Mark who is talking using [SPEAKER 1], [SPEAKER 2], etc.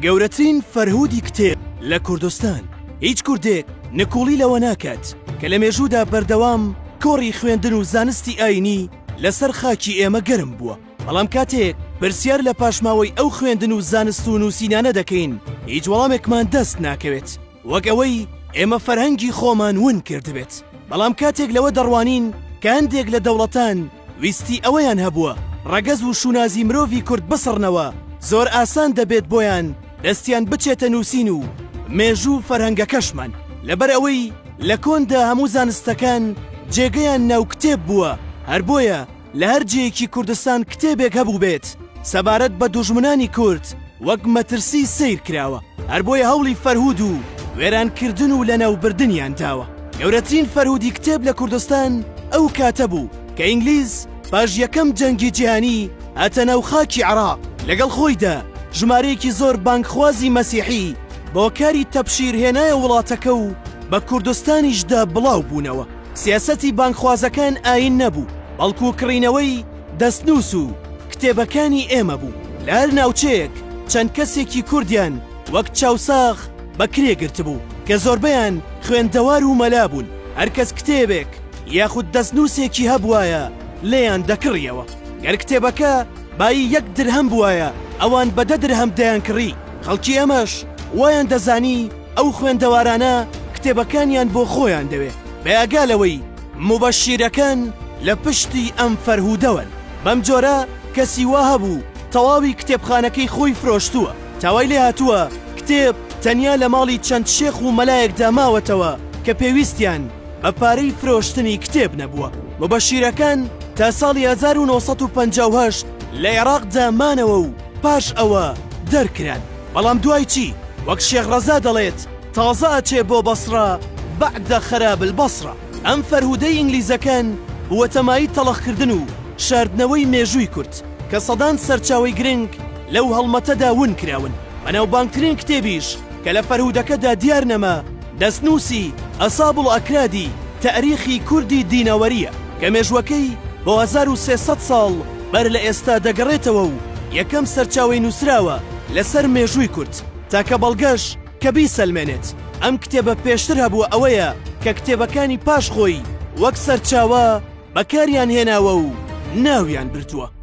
[SPEAKER 1] گەورەترین فەرهودی کتێب لە کوردستان. هیچ کوردێک نکوڵی لەوە ناکات کە لە مێژوودا بەردەوام کۆڕی خوێندن و زانستی ئاینی لەسەر خاکی ئێمە گەرم بووە. بەڵام کاتێک پرسیار لە پاشماوەی ئەو خوێندن و زانست و نووسینانە دەکەین، هیچ وەڵامێکمان دەست ناکەوێت وەک ئەوەی ئێمە فەرهەنگی خۆمان ون کردبێت. بەڵام کاتێک لەوە دەڕوانین کە هەندێک لە دەوڵەتان ویستی ئەوەیان هەبووە ڕەگەز و شونازی مرۆڤی کورد بسڕنەوە، زۆر ئاسان دەبێت بۆیان دەستیان بچێتە نووسین و مێژوو فەرهەنگەکەشمان. لەبەر ئەوەی لە کۆندا هەموو زانستەکان جێگەیان ناو کتێب بووە، هەر بۆیە لە هەر جێیەکی کوردستان کتێبێک هەبوو بێت سەبارەت بە دوژمنانی کورد وەک مەترسی سیر کراوە. هەر بۆیە هەوڵی فەرهود و وێرانکردن و لەناوبردنیان داوە. گەورەترین فەرهودی کتێب لە کوردستان ئەو کاتە بوو کە ئینگلیز پاش یەکەم جەنگی جیهانی هاتە ناو خاکی عێراق. لەگەڵ خۆیدا ژمارەیەکی زۆر بانکخوازی مەسیحی بۆ کاری تەبشیر هێنایە وڵاتەکە و بە کوردستانیشدا بڵاو بوونەوە. سیاسەتی بانکخوازەکان ئاین نەبوو، بەڵکو کڕینەوەی دەستنووس و کتێبەکانی ئێمە بوو. لە هەر ناوچەیەک چەند کەسێکی کوردیان وەک چاوساغ بەکرێگرت بوو کە زۆربەیان خوێندەوار و مەلا بوون. هەرکەس کتێبێک یاخود دەستنووسێکی هەبوایە لێیان دەکڕیەوە. گەر کتێبەکە بایی 1 درهەم بوایە ئەوان بە 10 درهەم دەیان کڕی. خەڵکی ئەمەش وایان دەزانی ئەو خوێندەوارانە کتێبەکانیان بۆ خۆیان دەوێ. بەیاگالەوەی موبەشیرەکان لە پشتی ئەم فەرهودەوەن. بەم جۆرە کەسی وا هەبوو تەواوی کتێبخانەکەی خۆی فرۆشتووە. تاوای لێ هاتووە کتێب تەنیا لە ماڵی چەند شێخ و مەلایەکدا ماوەتەوە کە پێویستیان بە پارەی فرۆشتنی کتێب نەبووە. موبەشیرەکان تا ساڵی 1958 لە عێراقدا مانەوە و پاش ئەوە دەرکران. بەڵام دوای چی؟ وەک شێخ ڕەزا دەڵێت تازە ئەچێ بۆ بەسڕە بەعدە خەراب البەسڕە. ئەم فەرهودەی ئینگلیزەکان بووەتەمایی تەڵەخکردن و شاردنەوەی مێژووی کورد کە سەدان سەرچاوی گرنگ لەو هەڵمەتەدا ون کراون. بەناوبانگترین کتێبیش کە لە فەرهودەکەدا دیار نەما دەستنووسی ئەسابڵ ئەکرادی تەریخی کوردی دینەوەریە کە مێژوەکەی بۆ 1300 ساڵ بەر لە ئێستا دەگەڕێتەوە و یەکەم سەرچاوی نووسراوە لەسەر مێژووی کورد تاکە بەڵگەش کە بیسەلمێنێت. ئەم کتێبە پێشتر هەبووە ئەوەیە کە کتێبەکانی پاش خۆی وەک سەرچاوە بەکاریان هێناوە و ناویان بردووە.